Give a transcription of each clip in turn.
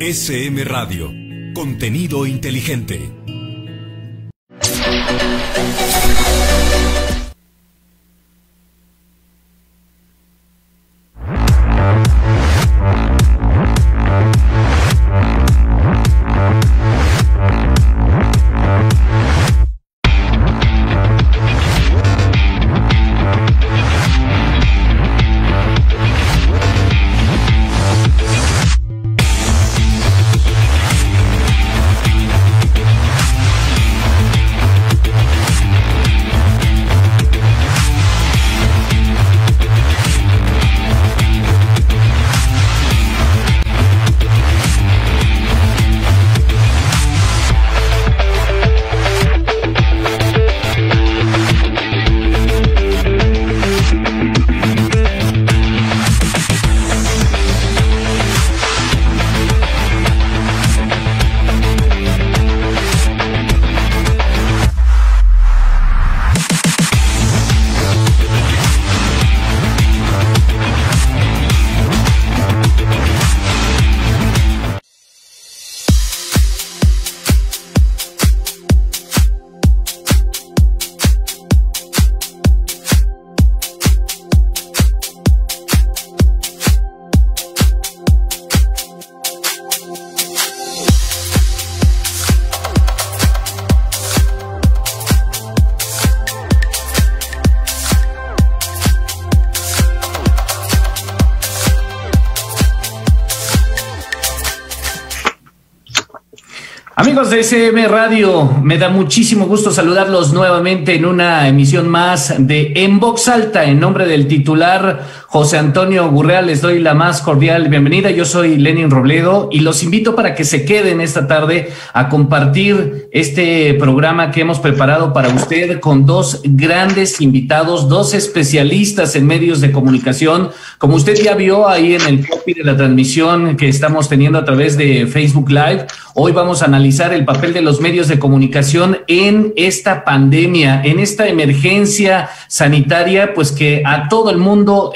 SM Radio. Contenido inteligente. Amigos de SM Radio, me da muchísimo gusto saludarlos nuevamente en una emisión más de En Voz Alta. En nombre del titular José Antonio Gurrea les doy la más cordial bienvenida. Yo soy Lenin Robledo y los invito para que se queden esta tarde a compartir este programa que hemos preparado para usted con dos grandes invitados, dos especialistas en medios de comunicación. Como usted ya vio ahí en el copy de la transmisión que estamos teniendo a través de Facebook Live, hoy vamos a analizar el papel de los medios de comunicación en esta pandemia, en esta emergencia sanitaria, pues que a todo el mundo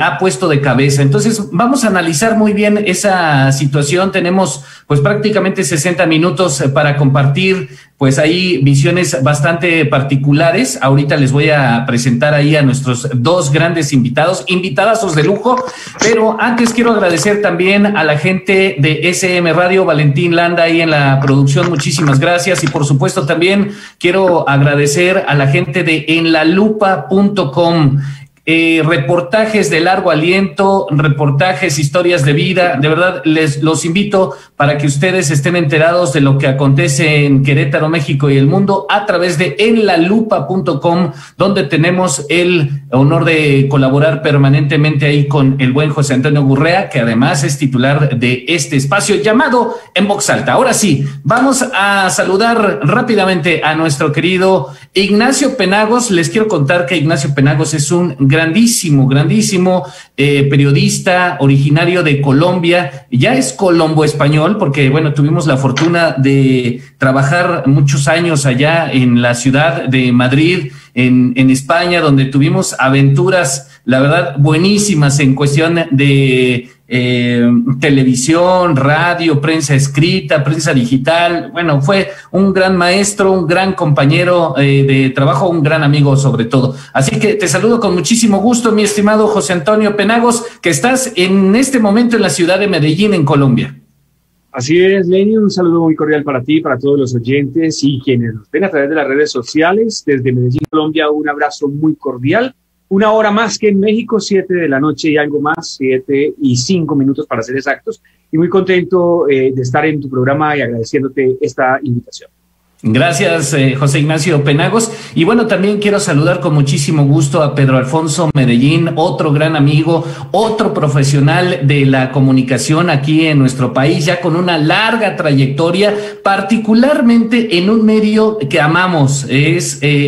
ha puesto de cabeza. Entonces vamos a analizar muy bien esa situación. Tenemos pues prácticamente 60 minutos para compartir pues ahí visiones bastante particulares. Ahorita les voy a presentar ahí a nuestros dos grandes invitadazos de lujo, pero antes quiero agradecer también a la gente de SM Radio, Valentín Landa ahí en la producción, muchísimas gracias, y por supuesto también quiero agradecer a la gente de enlalupa.com. Reportajes de largo aliento, reportajes, historias de vida. De verdad, los invito para que ustedes estén enterados de lo que acontece en Querétaro, México y el mundo a través de enlalupa.com, donde tenemos el honor de colaborar permanentemente ahí con el buen José Antonio Gurrea, que además es titular de este espacio llamado En Voz Alta. Ahora sí, vamos a saludar rápidamente a nuestro querido Ignacio Penagos. Les quiero contar que Ignacio Penagos es un grandísimo periodista originario de Colombia. Ya es colombo español porque, bueno, tuvimos la fortuna de trabajar muchos años allá en la ciudad de Madrid, en España, donde tuvimos aventuras, la verdad, buenísimas en cuestión de televisión, radio, prensa escrita, prensa digital. Bueno, fue un gran maestro, un gran compañero de trabajo, un gran amigo sobre todo. Así que te saludo con muchísimo gusto, mi estimado José Antonio Penagos, que estás en este momento en la ciudad de Medellín, en Colombia. Así es, Lenin, un saludo muy cordial para ti, para todos los oyentes y quienes nos ven a través de las redes sociales. Desde Medellín, Colombia, un abrazo muy cordial. Una hora más que en México, 7 de la noche y algo más, 7:05 para ser exactos. Y muy contento de estar en tu programa y agradeciéndote esta invitación. Gracias, José Ignacio Penagos. Y bueno, también quiero saludar con muchísimo gusto a Pedro Alfonso Medellín, otro gran amigo, otro profesional de la comunicación aquí en nuestro país, ya con una larga trayectoria, particularmente en un medio que amamos,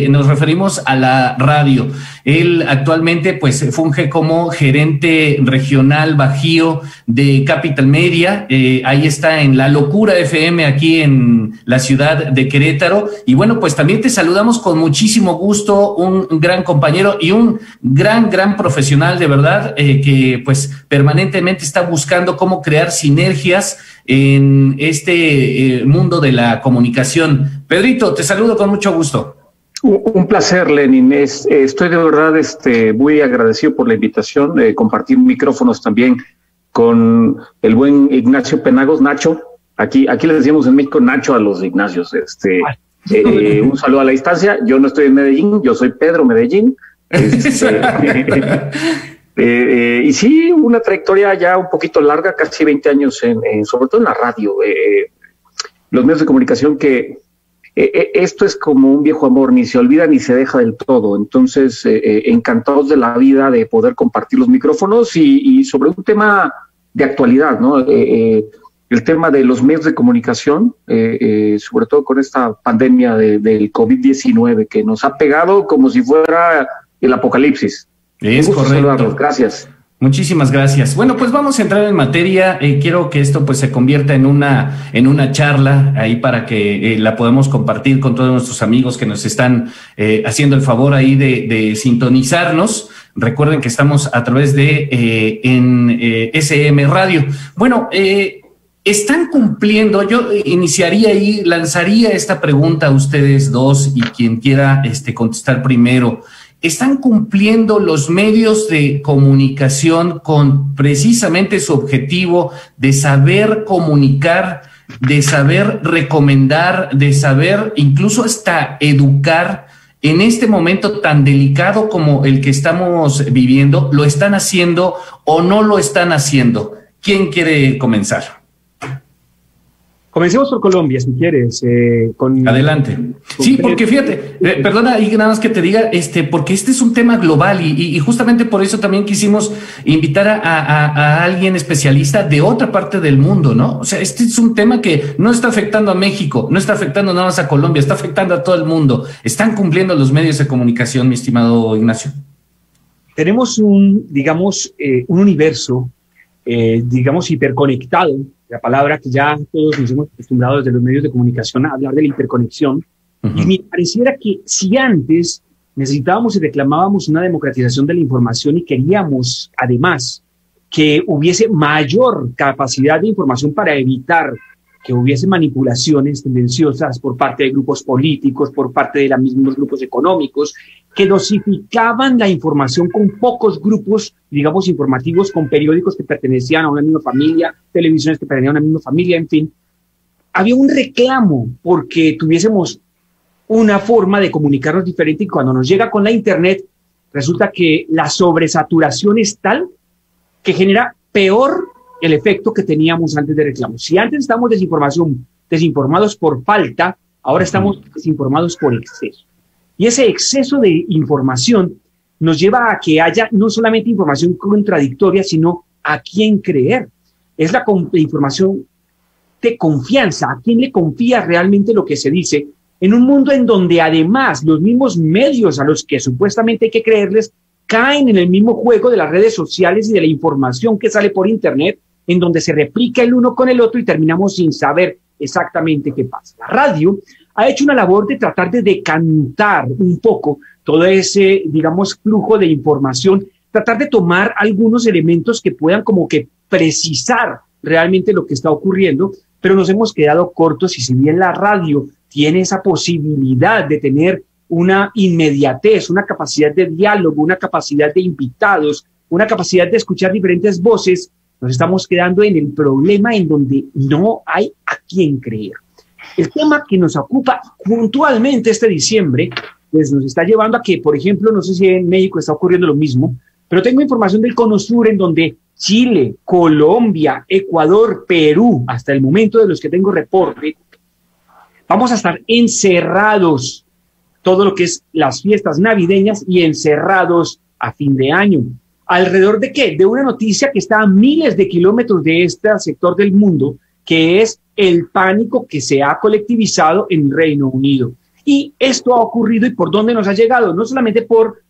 nos referimos a la radio. Él actualmente pues funge como gerente regional Bajío de Capital Media. Ahí está en La Locura FM aquí en la ciudad de Querétaro. Y bueno, pues también te saludamos con muchísimo gusto, un gran compañero y un gran profesional de verdad, que pues permanentemente está buscando cómo crear sinergias en este mundo de la comunicación. Pedrito, te saludo con mucho gusto. Un placer, Lenin. Estoy de verdad muy agradecido por la invitación de compartir micrófonos también con el buen Ignacio Penagos, Nacho. Aquí le decimos en México Nacho a los Ignacios. Un saludo a la distancia. Yo no estoy en Medellín, yo soy Pedro Medellín. Y sí, una trayectoria ya un poquito larga, casi 20 años, sobre todo en la radio, los medios de comunicación, que esto es como un viejo amor, ni se olvida ni se deja del todo. Entonces, encantados de la vida de poder compartir los micrófonos y sobre un tema de actualidad, ¿no? El tema de los medios de comunicación, sobre todo con esta pandemia del COVID-19 que nos ha pegado como si fuera el apocalipsis. Es correcto. Gracias. Muchísimas gracias. Bueno, pues vamos a entrar en materia. Quiero que esto pues se convierta en una charla ahí para que la podamos compartir con todos nuestros amigos que nos están haciendo el favor ahí de sintonizarnos. Recuerden que estamos a través de SM Radio. Bueno, están cumpliendo. Yo iniciaría y lanzaría esta pregunta a ustedes dos y quien quiera contestar primero. ¿Están cumpliendo los medios de comunicación con precisamente su objetivo de saber comunicar, de saber recomendar, de saber incluso hasta educar en este momento tan delicado como el que estamos viviendo? ¿Lo están haciendo o no lo están haciendo? ¿Quién quiere comenzar? Comencemos por Colombia, si quieres. Adelante. Sí, porque fíjate, perdona, y nada más que te diga, porque este es un tema global y justamente por eso también quisimos invitar a alguien especialista de otra parte del mundo, ¿no? O sea, este es un tema que no está afectando a México, no está afectando nada más a Colombia, está afectando a todo el mundo. ¿Están cumpliendo los medios de comunicación, mi estimado Ignacio? Tenemos un universo, hiperconectado. La palabra que ya todos nos hemos acostumbrado desde los medios de comunicación a hablar de la hiperconexión. Y me pareciera que si antes necesitábamos y reclamábamos una democratización de la información y queríamos, además, que hubiese mayor capacidad de información para evitar que hubiese manipulaciones tendenciosas por parte de grupos políticos, por parte de los mismos grupos económicos, que dosificaban la información con pocos grupos, digamos, informativos, con periódicos que pertenecían a una misma familia, televisiones que pertenecían a una misma familia, en fin. Había un reclamo porque tuviésemos una forma de comunicarnos diferente, y cuando nos llega con la Internet, resulta que la sobresaturación es tal que genera peor el efecto que teníamos antes de reclamos. Si antes estábamos desinformados por falta, ahora estamos desinformados por exceso. Y ese exceso de información nos lleva a que haya no solamente información contradictoria, sino a quién creer. Es la información de confianza, a quién le confía realmente lo que se dice, en un mundo en donde además los mismos medios a los que supuestamente hay que creerles caen en el mismo juego de las redes sociales y de la información que sale por Internet, en donde se replica el uno con el otro y terminamos sin saber exactamente qué pasa. La radio ha hecho una labor de tratar de decantar un poco todo ese, digamos, flujo de información, tratar de tomar algunos elementos que puedan como que precisar realmente lo que está ocurriendo, pero nos hemos quedado cortos. Y si bien la radio tiene esa posibilidad de tener una inmediatez, una capacidad de diálogo, una capacidad de invitados, una capacidad de escuchar diferentes voces, nos estamos quedando en el problema en donde no hay a quién creer. El tema que nos ocupa puntualmente este diciembre, pues nos está llevando a que, por ejemplo, no sé si en México está ocurriendo lo mismo, pero tengo información del Cono Sur en donde Chile, Colombia, Ecuador, Perú, hasta el momento de los que tengo reporte, vamos a estar encerrados todo lo que es las fiestas navideñas y encerrados a fin de año. ¿Alrededor de qué? De una noticia que está a miles de kilómetros de este sector del mundo, que es el pánico que se ha colectivizado en Reino Unido. Y esto ha ocurrido, ¿y por dónde nos ha llegado? No solamente por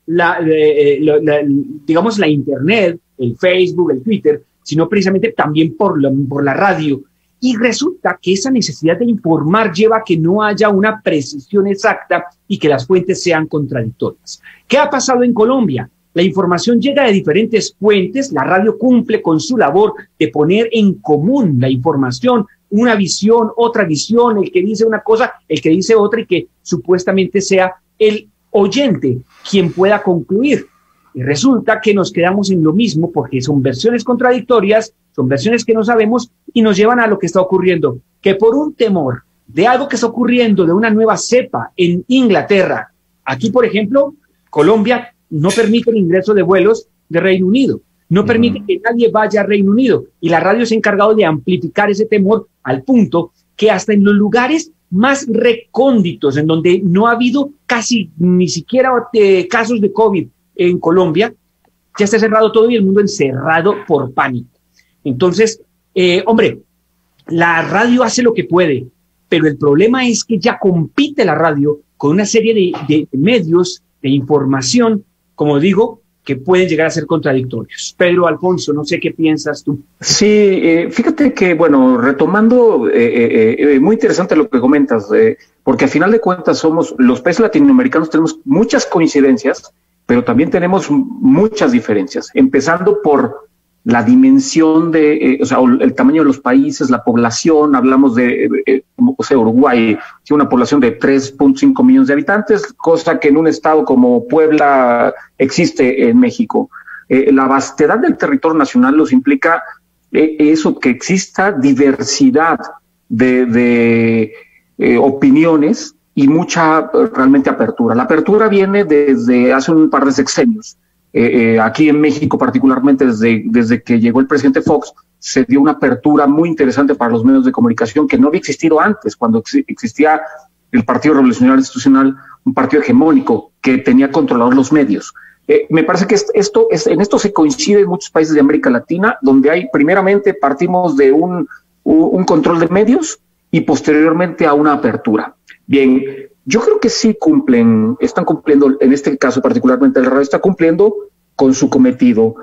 digamos, la Internet, el Facebook, el Twitter, sino precisamente también por la radio. Y resulta que esa necesidad de informar lleva a que no haya una precisión exacta y que las fuentes sean contradictorias. ¿Qué ha pasado en Colombia? La información llega de diferentes fuentes, la radio cumple con su labor de poner en común la información, una visión, otra visión, el que dice una cosa, el que dice otra, y que supuestamente sea el oyente quien pueda concluir. Y resulta que nos quedamos en lo mismo porque son versiones contradictorias, son versiones que no sabemos y nos llevan a lo que está ocurriendo, que por un temor de algo que está ocurriendo, de una nueva cepa en Inglaterra, aquí, por ejemplo, Colombia no permite el ingreso de vuelos de Reino Unido, no permite que nadie vaya a Reino Unido, y la radio se ha encargado de amplificar ese temor al punto que hasta en los lugares más recónditos, en donde no ha habido casi ni siquiera casos de COVID en Colombia, ya está cerrado todo y el mundo encerrado por pánico. Entonces, hombre, la radio hace lo que puede, pero el problema es que ya compite la radio con una serie de medios de información, como digo, que pueden llegar a ser contradictorios. Pedro, Alfonso, no sé qué piensas tú. Sí, fíjate que, bueno, retomando, muy interesante lo que comentas, porque al final de cuentas los países latinoamericanos tenemos muchas coincidencias, pero también tenemos muchas diferencias, empezando por la dimensión o sea, el tamaño de los países, la población. Hablamos de, o sea, Uruguay tiene una población de 3.5 millones de habitantes, cosa que en un estado como Puebla existe en México. La vastedad del territorio nacional nos implica eso, que exista diversidad de opiniones y mucha realmente apertura. La apertura viene desde hace un par de sexenios. Aquí en México, particularmente desde que llegó el presidente Fox, se dio una apertura muy interesante para los medios de comunicación que no había existido antes, cuando existía el Partido Revolucionario Institucional, un partido hegemónico que tenía controlados los medios. Me parece que en esto se coincide en muchos países de América Latina, donde primeramente partimos de un control de medios y posteriormente a una apertura. Bien, yo creo que sí están cumpliendo, en este caso particularmente el radio está cumpliendo con su cometido.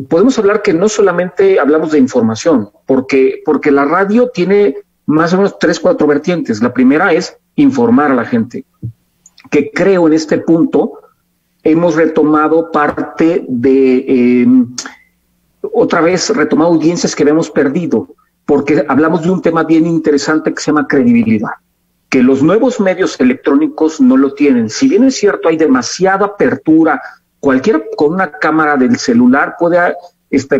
Podemos hablar que no solamente hablamos de información, porque la radio tiene más o menos 3-4 vertientes. La primera es informar a la gente, que creo en este punto hemos retomado parte de, otra vez retomado audiencias que habíamos perdido, porque hablamos de un tema bien interesante que se llama credibilidad, que los nuevos medios electrónicos no lo tienen. Si bien es cierto, hay demasiada apertura, cualquiera con una cámara del celular puede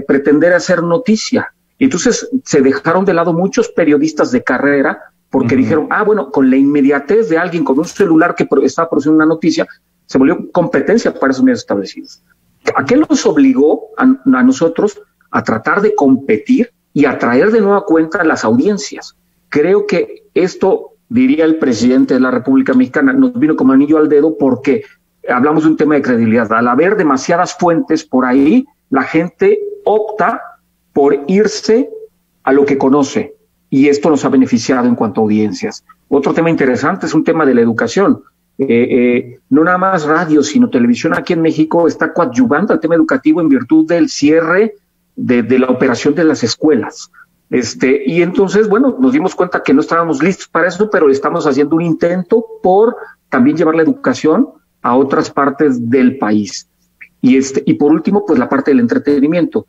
pretender hacer noticia. Entonces se dejaron de lado muchos periodistas de carrera porque dijeron, bueno, con la inmediatez de alguien con un celular que estaba produciendo una noticia, se volvió competencia para esos medios establecidos. ¿A qué nos obligó a nosotros a tratar de competir y atraer de nueva cuenta a las audiencias? Creo que esto, diría el presidente de la República Mexicana, nos vino como anillo al dedo, porque hablamos de un tema de credibilidad. Al haber demasiadas fuentes por ahí, la gente opta por irse a lo que conoce, y esto nos ha beneficiado en cuanto a audiencias. Otro tema interesante es un tema de la educación. No nada más radio, sino televisión aquí en México está coadyuvando al tema educativo en virtud del cierre de la operación de las escuelas. Y entonces, bueno, nos dimos cuenta que no estábamos listos para eso, pero estamos haciendo un intento por también llevar la educación a otras partes del país. Y por último, pues la parte del entretenimiento.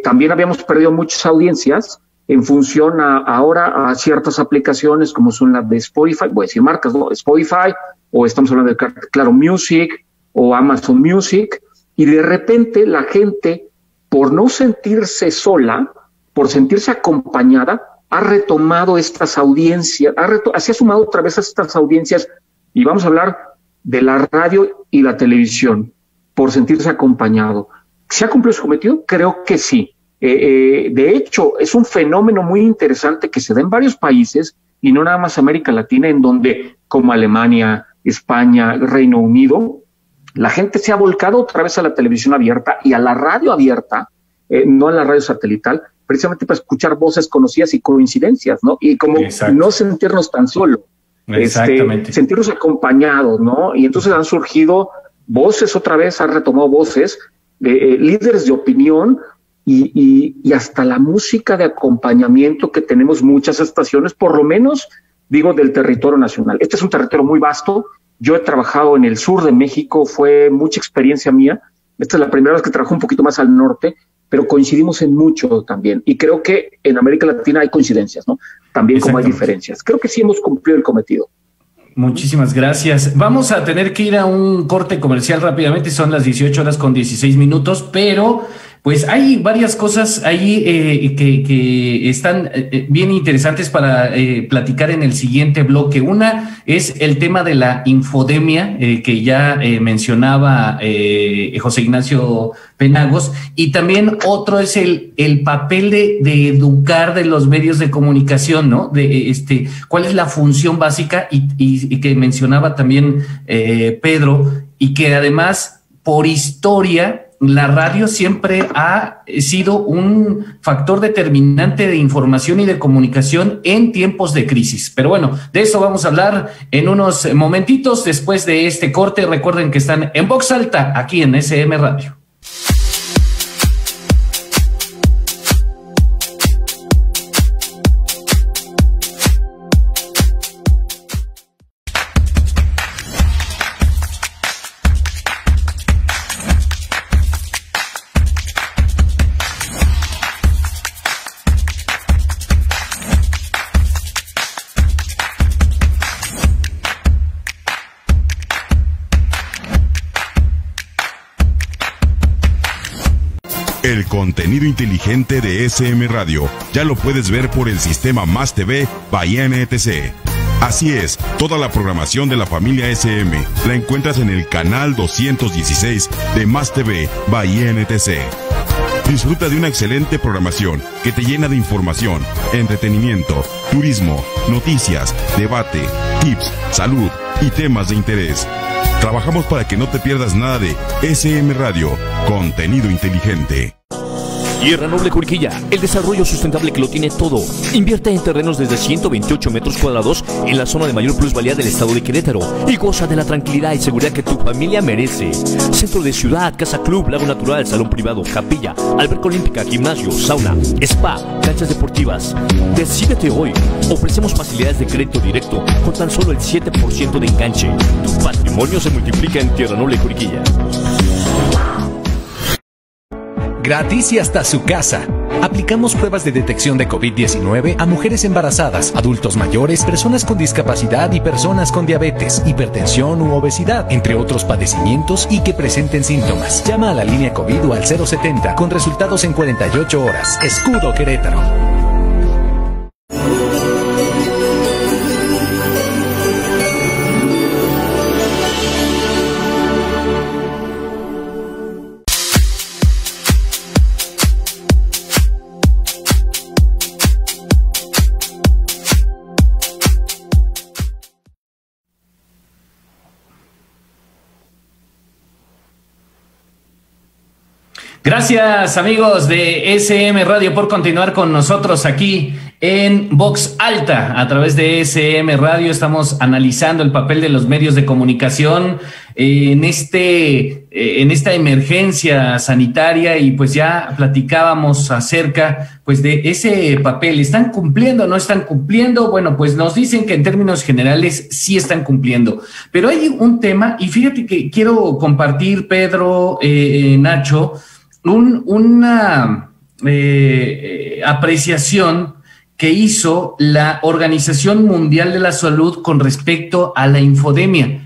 También habíamos perdido muchas audiencias en función ahora a ciertas aplicaciones como son las de Spotify, voy a decir marcas, ¿no? Spotify, o estamos hablando de Claro Music o Amazon Music, y de repente la gente, por no sentirse sola, por sentirse acompañada, ha retomado estas audiencias, se ha sumado otra vez a estas audiencias, y vamos a hablar de la radio y la televisión, por sentirse acompañado. ¿Se ha cumplido su cometido? Creo que sí. De hecho, es un fenómeno muy interesante que se da en varios países, y no nada más América Latina, en donde, como Alemania, España, Reino Unido, la gente se ha volcado otra vez a la televisión abierta y a la radio abierta, no a la radio satelital, precisamente para escuchar voces conocidas y coincidencias, ¿no? Y como no sentirnos tan solos, sentirnos acompañados, ¿no? Y entonces han surgido Voces otra vez, ha retomado Voces, líderes de opinión y hasta la música de acompañamiento que tenemos muchas estaciones, por lo menos, digo, del territorio nacional. Este es un territorio muy vasto. Yo he trabajado en el sur de México, fue mucha experiencia mía. Esta es la primera vez que trabajo un poquito más al norte, pero coincidimos en mucho también. Y creo que en América Latina hay coincidencias, ¿no? También como hay diferencias. Creo que sí hemos cumplido el cometido. Muchísimas gracias. Vamos a tener que ir a un corte comercial rápidamente, son las 18:16, pero pues hay varias cosas ahí que están bien interesantes para platicar en el siguiente bloque. Una es el tema de la infodemia que ya mencionaba José Ignacio Penagos, y también otro es el papel de educar de los medios de comunicación, ¿no? ¿Cuál es la función básica y que mencionaba también Pedro, y que además por historia la radio siempre ha sido un factor determinante de información y de comunicación en tiempos de crisis. Pero bueno, de eso vamos a hablar en unos momentitos después de este corte. Recuerden que están en Voz Alta, aquí en SM Radio. El contenido inteligente de SM Radio ya lo puedes ver por el sistema Más TV by NTC. Así es, toda la programación de la familia SM la encuentras en el canal 216 de Más TV by NTC. Disfruta de una excelente programación que te llena de información, entretenimiento, turismo, noticias, debate, tips, salud y temas de interés. Trabajamos para que no te pierdas nada de SM Radio, contenido inteligente. Tierra Noble Juriquilla, el desarrollo sustentable que lo tiene todo. Invierte en terrenos desde 128 metros cuadrados en la zona de mayor plusvalía del estado de Querétaro y goza de la tranquilidad y seguridad que tu familia merece. Centro de ciudad, casa club, lago natural, salón privado, capilla, alberca olímpica, gimnasio, sauna, spa, canchas deportivas. Decídete hoy. Ofrecemos facilidades de crédito directo con tan solo el 7% de enganche. Tu patrimonio se multiplica en Tierra Noble Juriquilla. Gratis y hasta su casa. Aplicamos pruebas de detección de COVID-19 a mujeres embarazadas, adultos mayores, personas con discapacidad y personas con diabetes, hipertensión u obesidad, entre otros padecimientos y que presenten síntomas. Llama a la línea COVID o al 070 con resultados en 48 horas. Escudo Querétaro. Gracias, amigos de SM Radio, por continuar con nosotros aquí en Voz Alta. A través de SM Radio estamos analizando el papel de los medios de comunicación en esta emergencia sanitaria, y pues ya platicábamos acerca pues de ese papel. ¿Están cumpliendo o no están cumpliendo? Bueno, pues nos dicen que en términos generales sí están cumpliendo, pero hay un tema, y fíjate que quiero compartir, Pedro, Nacho, una apreciación que hizo la Organización Mundial de la Salud con respecto a la infodemia.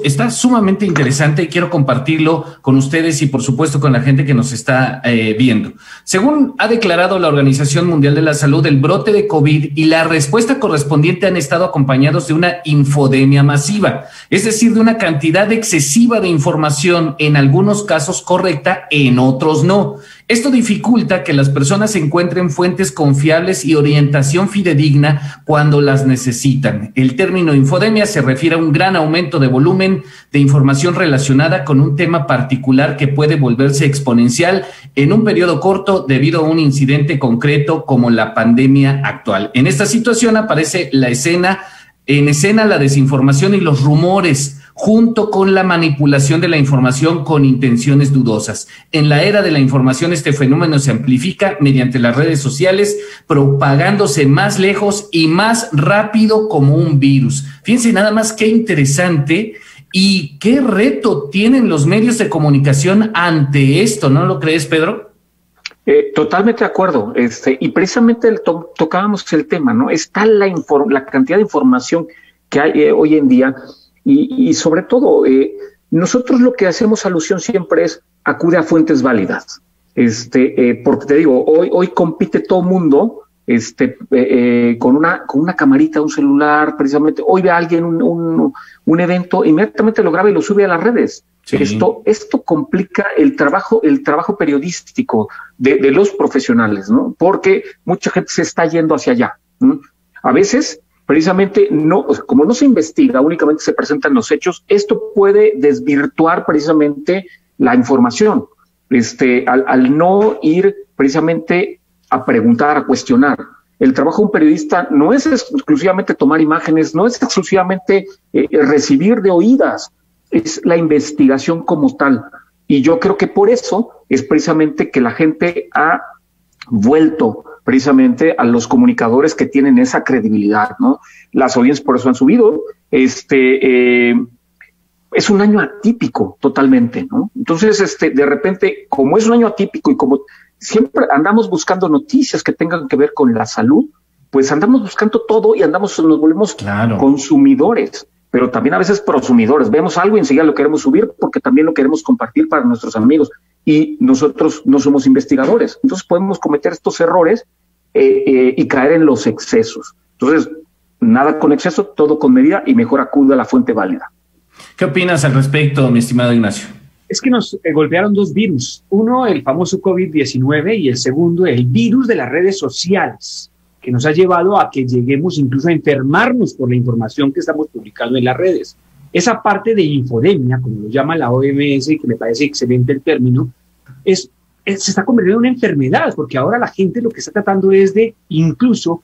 Está sumamente interesante y quiero compartirlo con ustedes y por supuesto con la gente que nos está viendo. Según ha declarado la Organización Mundial de la Salud, el brote de COVID y la respuesta correspondiente han estado acompañados de una infodemia masiva, es decir, de una cantidad excesiva de información, en algunos casos correcta, en otros no. Esto dificulta que las personas encuentren fuentes confiables y orientación fidedigna cuando las necesitan. El término infodemia se refiere a un gran aumento de volumen de información relacionada con un tema particular que puede volverse exponencial en un periodo corto debido a un incidente concreto como la pandemia actual. En esta situación aparece en escena la desinformación y los rumores, junto con la manipulación de la información con intenciones dudosas. En la era de la información, este fenómeno se amplifica mediante las redes sociales, propagándose más lejos y más rápido como un virus. Fíjense nada más qué interesante y qué reto tienen los medios de comunicación ante esto, ¿no lo crees, Pedro? Totalmente de acuerdo, y precisamente tocábamos el tema, ¿no? Está la cantidad de información que hay hoy en día y sobre todo nosotros lo que hacemos alusión siempre es acude a fuentes válidas, porque te digo, hoy compite todo mundo con una camarita, un celular, precisamente, hoy ve a alguien un evento, inmediatamente lo graba y lo sube a las redes. Sí. Esto complica el trabajo periodístico de los profesionales, ¿no? Porque mucha gente se está yendo hacia allá, ¿no? A veces, precisamente, como no se investiga, únicamente se presentan los hechos, esto puede desvirtuar precisamente la información, al no ir precisamente a preguntar, a cuestionar. El trabajo de un periodista no es exclusivamente tomar imágenes, no es exclusivamente recibir de oídas, es la investigación como tal. Y yo creo que por eso es precisamente que la gente ha vuelto precisamente a los comunicadores que tienen esa credibilidad, ¿no? Las audiencias por eso han subido. Es un año atípico totalmente, ¿no? Entonces, de repente, como es un año atípico y como siempre andamos buscando noticias que tengan que ver con la salud, pues andamos buscando todo y nos volvemos consumidores, pero también a veces prosumidores. Vemos algo y enseguida lo queremos subir porque también lo queremos compartir para nuestros amigos y nosotros no somos investigadores. Entonces podemos cometer estos errores y caer en los excesos. Entonces, nada con exceso, todo con medida y mejor acude a la fuente válida. ¿Qué opinas al respecto, mi estimado Ignacio? Es que nos golpearon dos virus. Uno, el famoso COVID-19 y el segundo, el virus de las redes sociales, que nos ha llevado a que lleguemos incluso a enfermarnos por la información que estamos publicando en las redes. Esa parte de infodemia, como lo llama la OMS, que me parece excelente el término, se está convirtiendo en una enfermedad, porque ahora la gente lo que está tratando es de incluso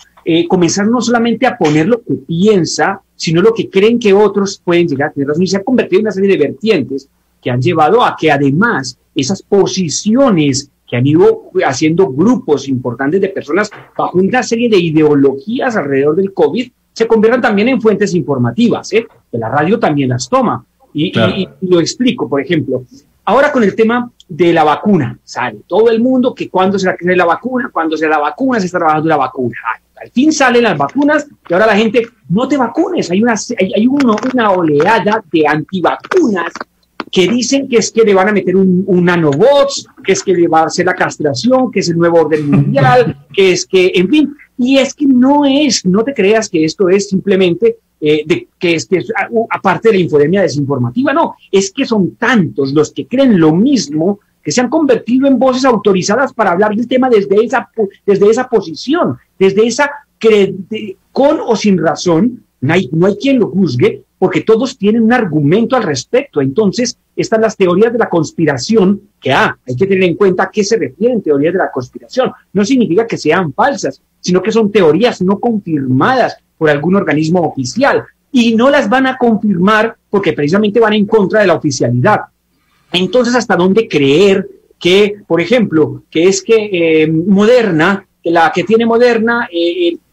comenzar no solamente a poner lo que piensa, sino lo que creen que otros pueden llegar a tener razón, y se ha convertido en una serie de vertientes que han llevado a que además esas posiciones que han ido haciendo grupos importantes de personas bajo una serie de ideologías alrededor del COVID, se conviertan también en fuentes informativas, que la radio también las toma. Y lo explico, por ejemplo, ahora con el tema de la vacuna, sale todo el mundo que cuándo será que sale la vacuna, cuándo será la vacuna, se está trabajando la vacuna. Al fin salen las vacunas y ahora la gente, no te vacunes, hay una oleada de antivacunas que dicen que es que le van a meter un nanobots, que es que le va a hacer la castración, que es el nuevo orden mundial, que es que, en fin, y es que no te creas que esto es simplemente aparte de la infodemia desinformativa, no, es que son tantos los que creen lo mismo que se han convertido en voces autorizadas para hablar del tema desde esa posición, desde esa con o sin razón, no hay quien lo juzgue, porque todos tienen un argumento al respecto. Entonces, están las teorías de la conspiración, que hay que tener en cuenta a qué se refieren teorías de la conspiración. No significa que sean falsas, sino que son teorías no confirmadas por algún organismo oficial, y no las van a confirmar porque precisamente van en contra de la oficialidad. Entonces, ¿hasta dónde creer que, por ejemplo, Moderna, la que tiene Moderna,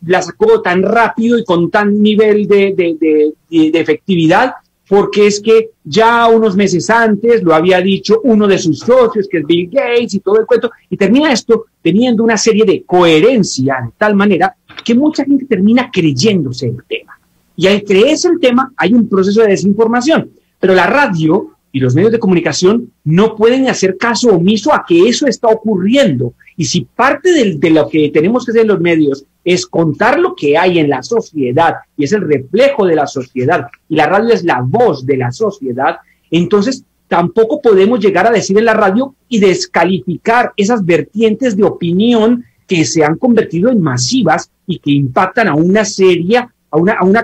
la sacó tan rápido y con tan nivel de efectividad? Porque es que ya unos meses antes lo había dicho uno de sus socios, que es Bill Gates y todo el cuento, y termina esto teniendo una serie de coherencia de tal manera que mucha gente termina creyéndose el tema. Y al creerse el tema hay un proceso de desinformación, pero la radio y los medios de comunicación no pueden hacer caso omiso a que eso está ocurriendo. Y si parte de lo que tenemos que hacer en los medios es contar lo que hay en la sociedad, y es el reflejo de la sociedad, y la radio es la voz de la sociedad, entonces tampoco podemos llegar a decir en la radio y descalificar esas vertientes de opinión que se han convertido en masivas y que impactan a una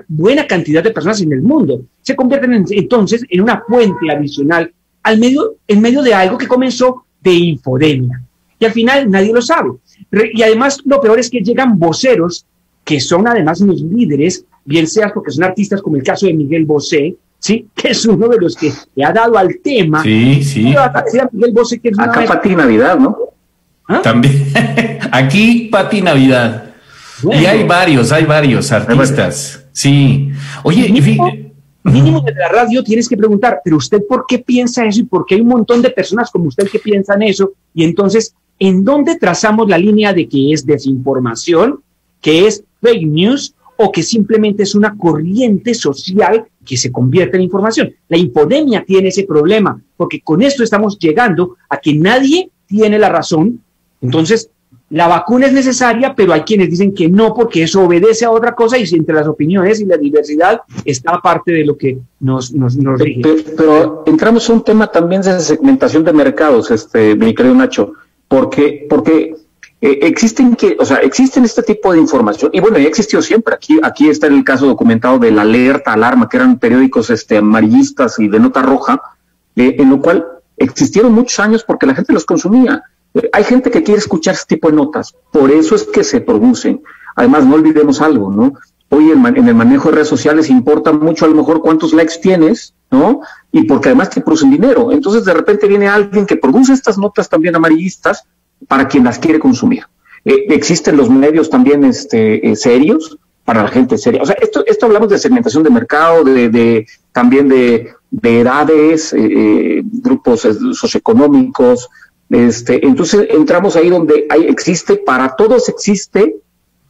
buena cantidad de personas en el mundo. Se convierten entonces en una fuente adicional en medio de algo que comenzó de infodemia. Y al final nadie lo sabe. Y además lo peor es que llegan voceros que son además unos líderes, bien sea porque son artistas como el caso de Miguel Bosé, ¿sí? Que es uno de los que le ha dado al tema. Sí, sí. Miguel Bosé, que es acá Pati Navidad, ¿no? ¿Ah? También. Aquí Pati Navidad. Bueno. Y hay varios artistas. Sí. Oye, mínimo de la radio tienes que preguntar, pero usted ¿por qué piensa eso? Y por qué hay un montón de personas como usted que piensan eso. Y entonces, ¿en dónde trazamos la línea de que es desinformación, que es fake news, o que simplemente es una corriente social que se convierte en información? La infodemia tiene ese problema, porque con esto estamos llegando a que nadie tiene la razón. Entonces, la vacuna es necesaria, pero hay quienes dicen que no, porque eso obedece a otra cosa, y si entre las opiniones y la diversidad está parte de lo que nos rige. Pero entramos a un tema también de segmentación de mercados, mi querido Nacho, porque existen este tipo de información, y bueno, ya existió siempre. Aquí está el caso documentado de la Alerta, Alarma, que eran periódicos amarillistas y de nota roja, en lo cual existieron muchos años porque la gente los consumía. Hay gente que quiere escuchar este tipo de notas, por eso es que se producen. Además, no olvidemos algo, ¿no? Hoy en el manejo de redes sociales importa mucho a lo mejor cuántos likes tienes, ¿no? Y porque además te producen dinero. Entonces, de repente viene alguien que produce estas notas también amarillistas para quien las quiere consumir. Existen los medios también serios para la gente seria. O sea, esto hablamos de segmentación de mercado, también de edades, grupos socioeconómicos. Entonces entramos ahí donde para todos existe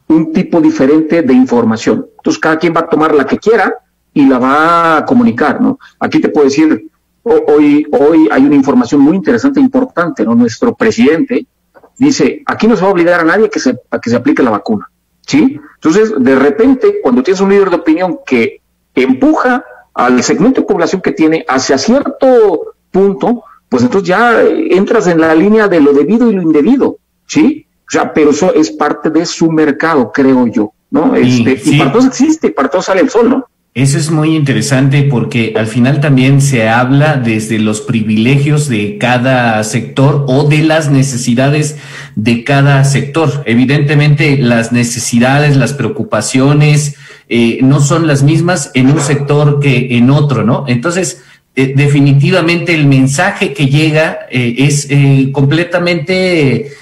un tipo diferente de información. Entonces cada quien va a tomar la que quiera y la va a comunicar, ¿no? Aquí te puedo decir, hoy hay una información muy interesante e importante, ¿no? Nuestro presidente dice, aquí no se va a obligar a nadie a que se aplique la vacuna, ¿sí? Entonces, de repente, cuando tienes un líder de opinión que empuja al segmento de población que tiene hacia cierto punto, pues entonces ya entras en la línea de lo debido y lo indebido, ¿sí? O sea, pero eso es parte de su mercado, creo yo, ¿no? Sí. Y para todos existe, y para todos sale el sol, ¿no? Eso es muy interesante porque al final también se habla desde los privilegios de cada sector o de las necesidades de cada sector. Evidentemente las necesidades, las preocupaciones no son las mismas en un sector que en otro, ¿no? Entonces, definitivamente el mensaje que llega es completamente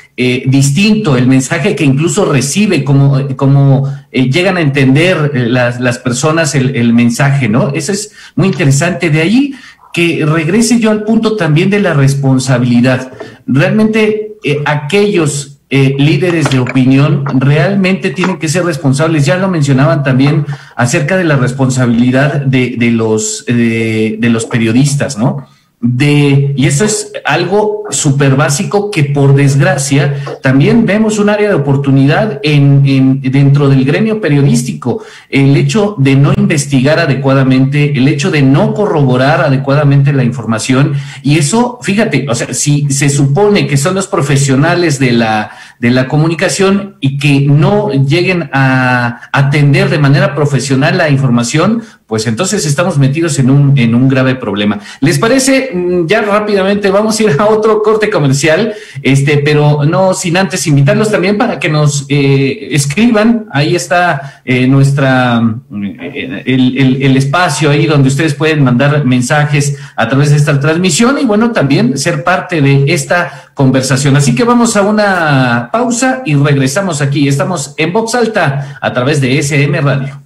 distinto, el mensaje que incluso recibe, como llegan a entender las personas el mensaje, ¿no? Eso es muy interesante. De ahí que regrese yo al punto también de la responsabilidad. Realmente aquellos líderes de opinión realmente tienen que ser responsables. Ya lo mencionaban también acerca de la responsabilidad de los periodistas, ¿no? Y eso es algo súper básico que por desgracia también vemos un área de oportunidad dentro del gremio periodístico. El hecho de no investigar adecuadamente, el hecho de no corroborar adecuadamente la información, y eso, fíjate, o sea, si se supone que son los profesionales de la comunicación y que no lleguen a atender de manera profesional la información, pues entonces estamos metidos en un grave problema. ¿Les parece? Ya rápidamente vamos a ir a otro corte comercial, pero no sin antes invitarlos también para que nos escriban. Ahí está el espacio ahí donde ustedes pueden mandar mensajes a través de esta transmisión y bueno, también ser parte de esta conversación. Así que vamos a una pausa y regresamos aquí. Estamos en Voz Alta a través de SM Radio.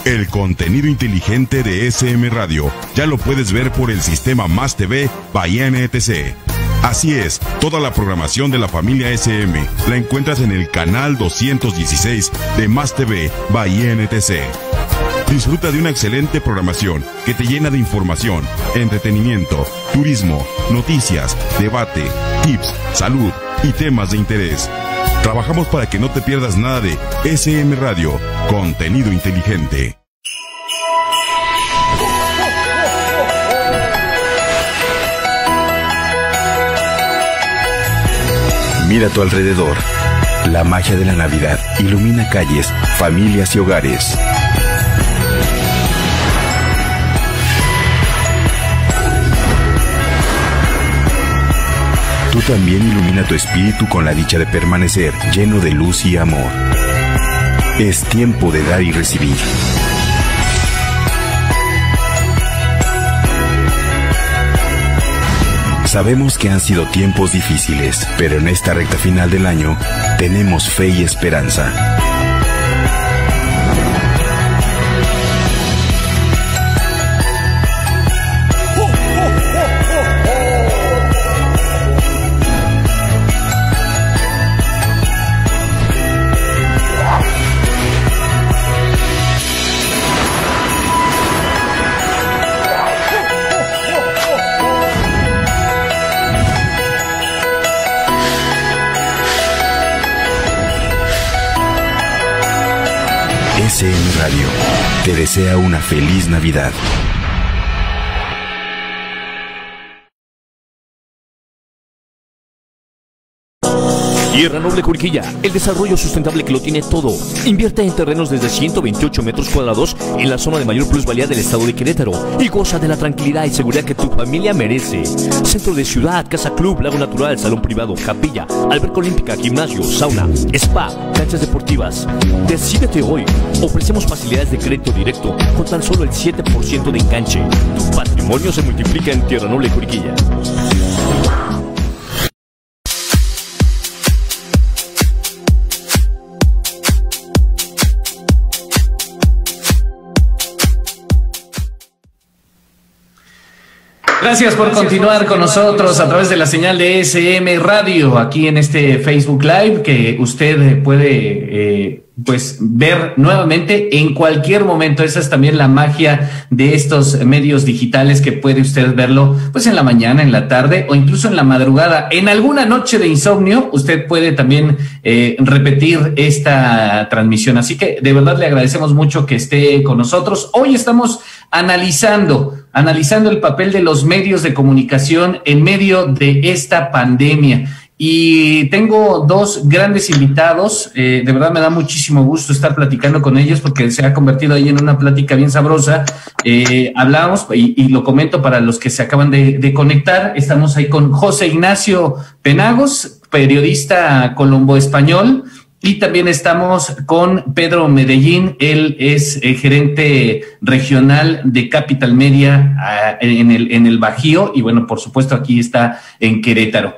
El contenido inteligente de SM Radio ya lo puedes ver por el sistema Más TV by NTC. Así es, toda la programación de la familia SM la encuentras en el canal 216 de Más TV by NTC. Disfruta de una excelente programación que te llena de información, entretenimiento, turismo, noticias, debate, tips, salud y temas de interés. Trabajamos para que no te pierdas nada de SM Radio, contenido inteligente. Mira a tu alrededor. La magia de la Navidad ilumina calles, familias y hogares. Tú también ilumina tu espíritu con la dicha de permanecer lleno de luz y amor. Es tiempo de dar y recibir. Sabemos que han sido tiempos difíciles, pero en esta recta final del año tenemos fe y esperanza. SM Radio te desea una feliz Navidad. Tierra Noble Curiquilla, el desarrollo sustentable que lo tiene todo. Invierte en terrenos desde 128 metros cuadrados en la zona de mayor plusvalía del estado de Querétaro y goza de la tranquilidad y seguridad que tu familia merece. Centro de ciudad, casa club, lago natural, salón privado, capilla, alberca olímpica, gimnasio, sauna, spa, canchas deportivas. Decídete hoy. Ofrecemos facilidades de crédito directo con tan solo el 7% de enganche. Tu patrimonio se multiplica en Tierra Noble Curiquilla. Gracias por continuar con nosotros a través de la señal de SM Radio, aquí en este Facebook Live que usted puede pues ver nuevamente en cualquier momento. Esa es también la magia de estos medios digitales, que puede usted verlo pues en la mañana, en la tarde o incluso en la madrugada. En alguna noche de insomnio usted puede también repetir esta transmisión. Así que de verdad le agradecemos mucho que esté con nosotros. Hoy estamos analizando el papel de los medios de comunicación en medio de esta pandemia. Y tengo dos grandes invitados, de verdad me da muchísimo gusto estar platicando con ellos porque se ha convertido ahí en una plática bien sabrosa. Hablamos, y lo comento para los que se acaban de conectar, estamos ahí con José Ignacio Penagos, periodista colombo-español, y también estamos con Pedro Medellín. Él es gerente regional de Capital Media en el Bajío, y bueno, por supuesto aquí está en Querétaro.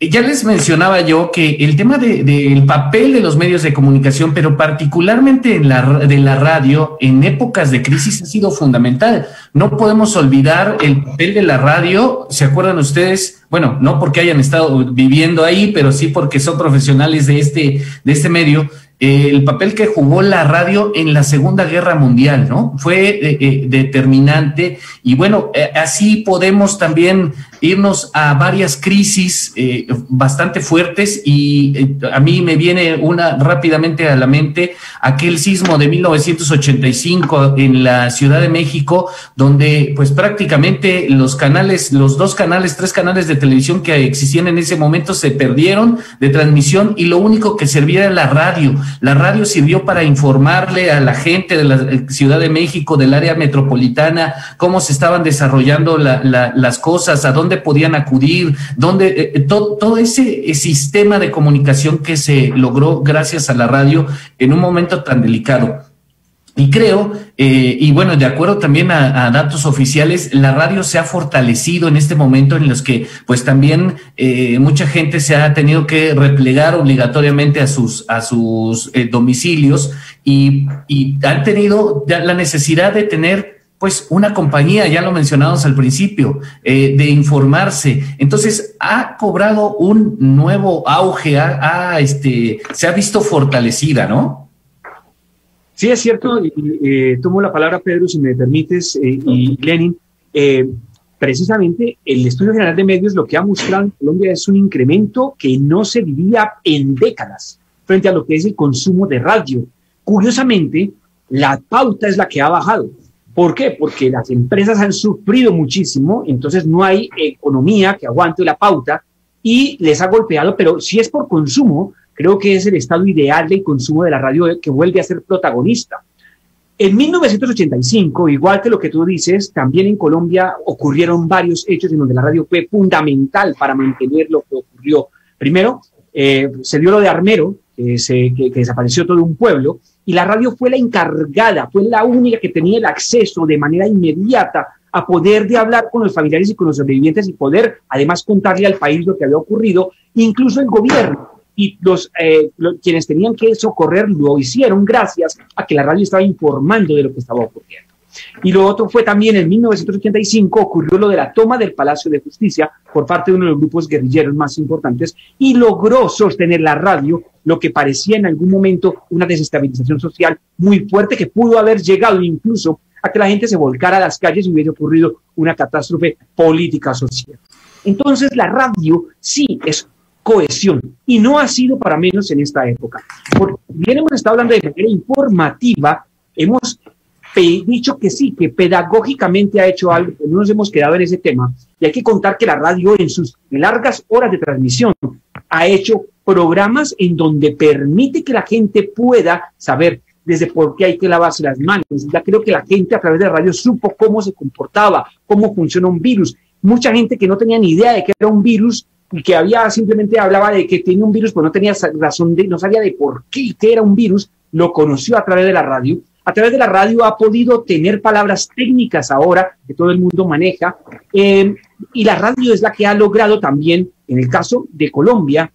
Ya les mencionaba yo que el tema del papel de los medios de comunicación, pero particularmente de la radio, en épocas de crisis ha sido fundamental. No podemos olvidar el papel de la radio. ¿Se acuerdan ustedes? Bueno, no porque hayan estado viviendo ahí, pero sí porque son profesionales de este medio. El papel que jugó la radio en la Segunda Guerra Mundial, ¿no? Fue determinante, y bueno, así podemos también irnos a varias crisis bastante fuertes, y a mí me viene una rápidamente a la mente, aquel sismo de 1985 en la Ciudad de México, donde pues prácticamente tres canales de televisión que existían en ese momento se perdieron de transmisión, y lo único que servía era la radio. La radio sirvió para informarle a la gente de la Ciudad de México, del área metropolitana, cómo se estaban desarrollando las cosas, a dónde podían acudir, todo ese sistema de comunicación que se logró gracias a la radio en un momento tan delicado. Y creo, y bueno, de acuerdo también a datos oficiales, la radio se ha fortalecido en este momento en los que pues también mucha gente se ha tenido que replegar obligatoriamente a sus domicilios, y han tenido ya la necesidad de tener pues una compañía, ya lo mencionamos al principio, de informarse. Entonces ha cobrado un nuevo auge, se ha visto fortalecida, ¿no? Sí, es cierto, tomo la palabra, Pedro, si me permites, y Lenin. Precisamente el Estudio General de Medios lo que ha mostrado en Colombia es un incremento que no se vivía en décadas frente a lo que es el consumo de radio. Curiosamente, la pauta es la que ha bajado. ¿Por qué? Porque las empresas han sufrido muchísimo, entonces no hay economía que aguante la pauta y les ha golpeado, pero si es por consumo, creo que es el estado ideal del consumo de la radio que vuelve a ser protagonista. En 1985, igual que lo que tú dices, también en Colombia ocurrieron varios hechos en donde la radio fue fundamental para mantener lo que ocurrió. Primero, se dio lo de Armero, que desapareció todo un pueblo, y la radio fue la encargada, fue la única que tenía el acceso de manera inmediata a poder de hablar con los familiares y con los sobrevivientes y poder además contarle al país lo que había ocurrido, incluso el gobierno. Y quienes tenían que socorrer lo hicieron gracias a que la radio estaba informando de lo que estaba ocurriendo. Y lo otro fue también en 1985 ocurrió lo de la toma del Palacio de Justicia por parte de uno de los grupos guerrilleros más importantes y logró sostener la radio lo que parecía en algún momento una desestabilización social muy fuerte que pudo haber llegado incluso a que la gente se volcara a las calles y hubiera ocurrido una catástrofe política social. Entonces la radio sí es cohesión y no ha sido para menos en esta época. Porque bien hemos estado hablando de manera informativa, hemos dicho que sí, que pedagógicamente ha hecho algo, pero no nos hemos quedado en ese tema. Y hay que contar que la radio en sus largas horas de transmisión ha hecho programas en donde permite que la gente pueda saber desde por qué hay que lavarse las manos. Ya creo que la gente a través de la radio supo cómo se comportaba, cómo funciona un virus. Mucha gente que no tenía ni idea de que era un virus y que simplemente hablaba de que tenía un virus, pues no tenía razón no sabía de por qué y qué era un virus, lo conoció a través de la radio. A través de la radio ha podido tener palabras técnicas ahora que todo el mundo maneja, y la radio es la que ha logrado también, en el caso de Colombia,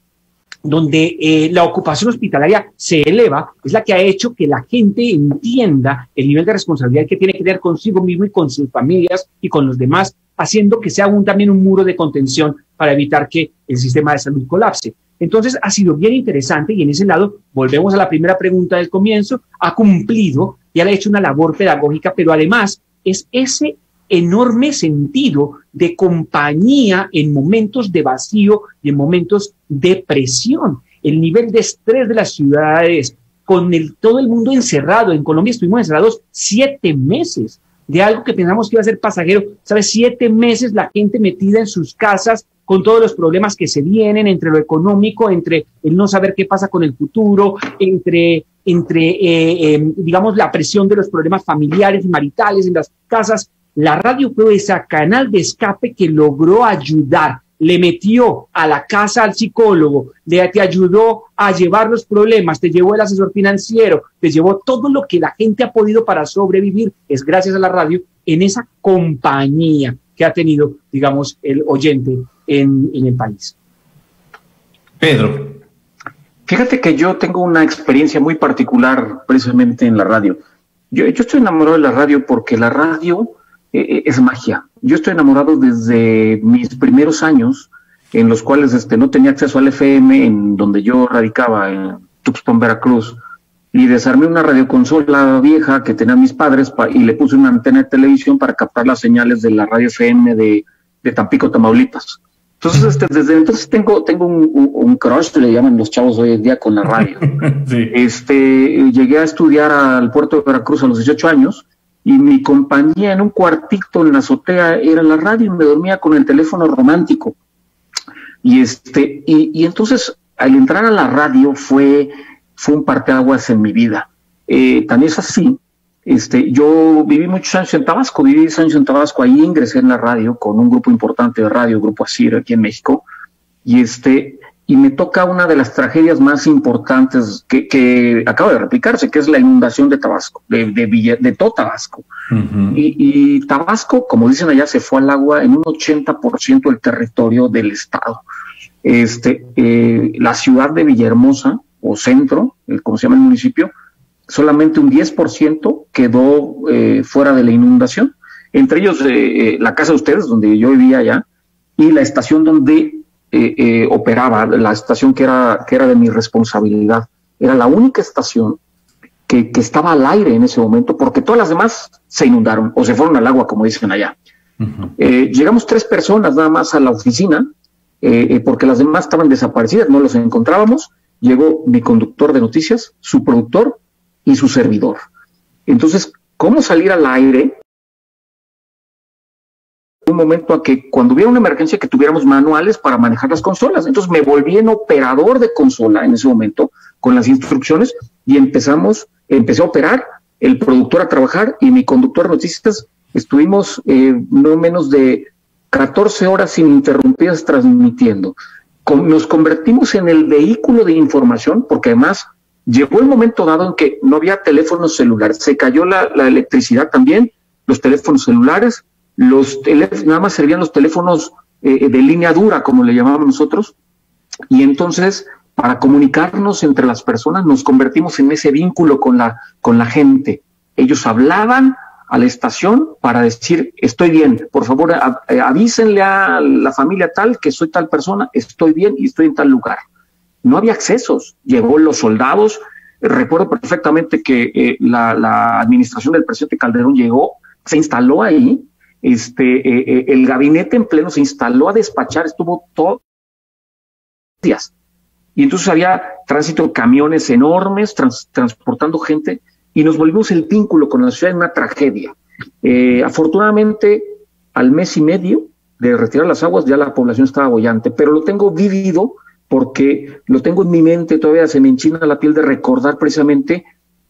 donde la ocupación hospitalaria se eleva, es la que ha hecho que la gente entienda el nivel de responsabilidad que tiene que tener consigo mismo y con sus familias y con los demás, haciendo que sea también un muro de contención para evitar que el sistema de salud colapse. Entonces ha sido bien interesante y en ese lado volvemos a la primera pregunta del comienzo, ha cumplido y ha hecho una labor pedagógica, pero además es ese enorme sentido de compañía en momentos de vacío y en momentos de presión. El nivel de estrés de las ciudades, con todo el mundo encerrado. En Colombia estuvimos encerrados 7 meses de algo que pensamos que iba a ser pasajero. ¿Sabes? 7 meses la gente metida en sus casas con todos los problemas que se vienen entre lo económico, entre el no saber qué pasa con el futuro, entre digamos, la presión de los problemas familiares y maritales en las casas. La radio fue ese canal de escape que logró ayudar, le metió a la casa al psicólogo, te ayudó a llevar los problemas, te llevó el asesor financiero, te llevó todo lo que la gente ha podido para sobrevivir, es gracias a la radio, en esa compañía que ha tenido, digamos, el oyente en el país. Pedro. Fíjate que yo tengo una experiencia muy particular precisamente en la radio. Yo estoy enamorado de la radio porque la radio es magia. Yo estoy enamorado desde mis primeros años, en los cuales no tenía acceso al FM, en donde yo radicaba, en Tuxpan, Veracruz, y desarmé una radioconsola vieja que tenían mis padres y le puse una antena de televisión para captar las señales de la radio FM de Tampico, Tamaulipas. Entonces, desde entonces tengo un crush, le llaman los chavos hoy en día, con la radio. Sí. Llegué a estudiar al puerto de Veracruz a los 18 años, y mi compañía en un cuartito en la azotea era la radio, y me dormía con el teléfono romántico. Y entonces, al entrar a la radio fue un parteaguas en mi vida. Tan es así, yo viví muchos años en Tabasco, viví 10 años en Tabasco, ahí ingresé en la radio con un grupo importante de radio, Grupo Asir, aquí en México, y me toca una de las tragedias más importantes que acaba de replicarse, que es la inundación de Tabasco, de todo Tabasco. Uh-huh. Y Tabasco, como dicen allá, se fue al agua en un 80% del territorio del estado. La ciudad de Villahermosa, o centro, como se llama el municipio, solamente un 10% quedó fuera de la inundación. Entre ellos, la casa de ustedes, donde yo vivía allá, y la estación donde operaba, la estación que era de mi responsabilidad. Era la única estación que estaba al aire en ese momento, porque todas las demás se inundaron o se fueron al agua, como dicen allá. Uh-huh. Llegamos 3 personas nada más a la oficina, porque las demás estaban desaparecidas, no los encontrábamos. Llegó mi conductor de noticias, su productor y su servidor. Entonces, ¿cómo salir al aire un momento a que cuando hubiera una emergencia que tuviéramos manuales para manejar las consolas. Entonces me volví en operador de consola en ese momento con las instrucciones y empecé a operar, el productor a trabajar y mi conductor de noticias. Estuvimos no menos de 14 horas ininterrumpidas transmitiendo. Nos convertimos en el vehículo de información, porque además llegó el momento dado en que no había teléfonos celulares, se cayó la electricidad también, los teléfonos celulares, nada más servían los teléfonos de línea dura, como le llamamos nosotros, y entonces para comunicarnos entre las personas nos convertimos en ese vínculo con la gente. Ellos hablaban a la estación para decir, estoy bien, por favor avísenle a la familia tal que soy tal persona, estoy bien y estoy en tal lugar. No había accesos, llegó los soldados. Recuerdo perfectamente que la administración del presidente Calderón llegó, se instaló ahí, el gabinete en pleno se instaló a despachar, estuvo todos los días. Y entonces había tránsito de camiones enormes transportando gente y nos volvimos el vínculo con la ciudad en una tragedia. Afortunadamente, al mes y medio de retirar las aguas ya la población estaba boyante, pero lo tengo vivido porque lo tengo en mi mente, todavía se me enchina la piel de recordar precisamente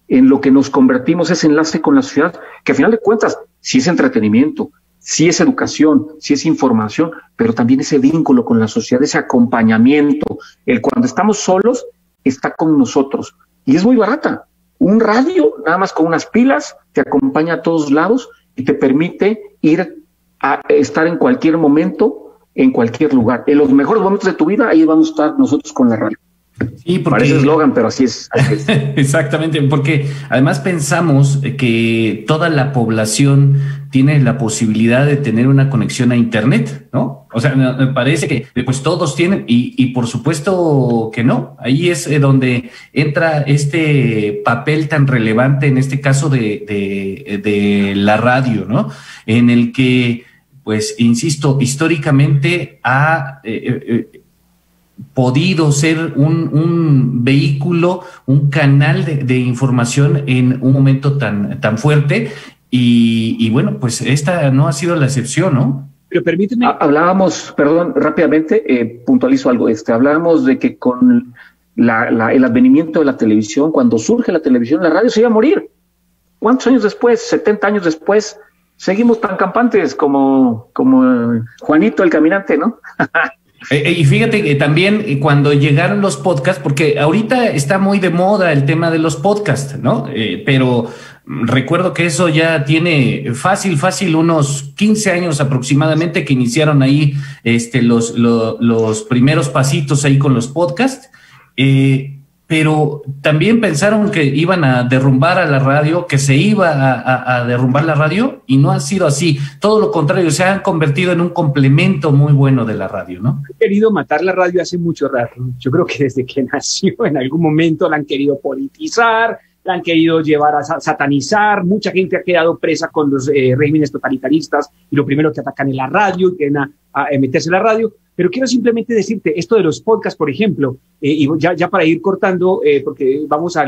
en lo que nos convertimos, ese enlace con la ciudad, que al final de cuentas sí es entretenimiento, sí es educación, sí es información, pero también ese vínculo con la sociedad, ese acompañamiento. Cuando estamos solos, está con nosotros. Y es muy barata. Un radio, nada más con unas pilas, te acompaña a todos lados y te permite ir a estar en cualquier momento, en cualquier lugar. En los mejores momentos de tu vida, ahí vamos a estar nosotros con la radio. Sí, porque... Parece eslogan, pero así es. Exactamente, porque además pensamos que toda la población tiene la posibilidad de tener una conexión a Internet, ¿no? O sea, me parece que pues todos tienen, y por supuesto que no. Ahí es donde entra este papel tan relevante, en este caso de la radio, ¿no? En el que, pues, insisto, históricamente ha... podido ser un vehículo, un canal de información en un momento tan fuerte y bueno, pues esta no ha sido la excepción, ¿no? Pero permíteme... Hablábamos, perdón, rápidamente, puntualizo algo, hablábamos de que con el advenimiento de la televisión, cuando surge la televisión, la radio se iba a morir. ¿Cuántos años después? 70 años después, seguimos tan campantes como Juanito el Caminante, ¿no? Y fíjate que también cuando llegaron los podcasts, porque ahorita está muy de moda el tema de los podcasts, ¿no? Pero recuerdo que eso ya tiene fácil unos 15 años aproximadamente que iniciaron ahí los primeros pasitos ahí con los podcasts. Pero también pensaron que iban a derrumbar a la radio, que se iba a derrumbar la radio, y no ha sido así. Todo lo contrario, se han convertido en un complemento muy bueno de la radio, ¿no? Han querido matar la radio hace mucho rato. Yo creo que desde que nació en algún momento la han querido politizar, la han querido llevar a satanizar. Mucha gente ha quedado presa con los regímenes totalitaristas y lo primero que atacan es la radio y quieren a meterse en la radio. Pero quiero simplemente decirte esto de los podcasts, por ejemplo, y ya para ir cortando, porque vamos ya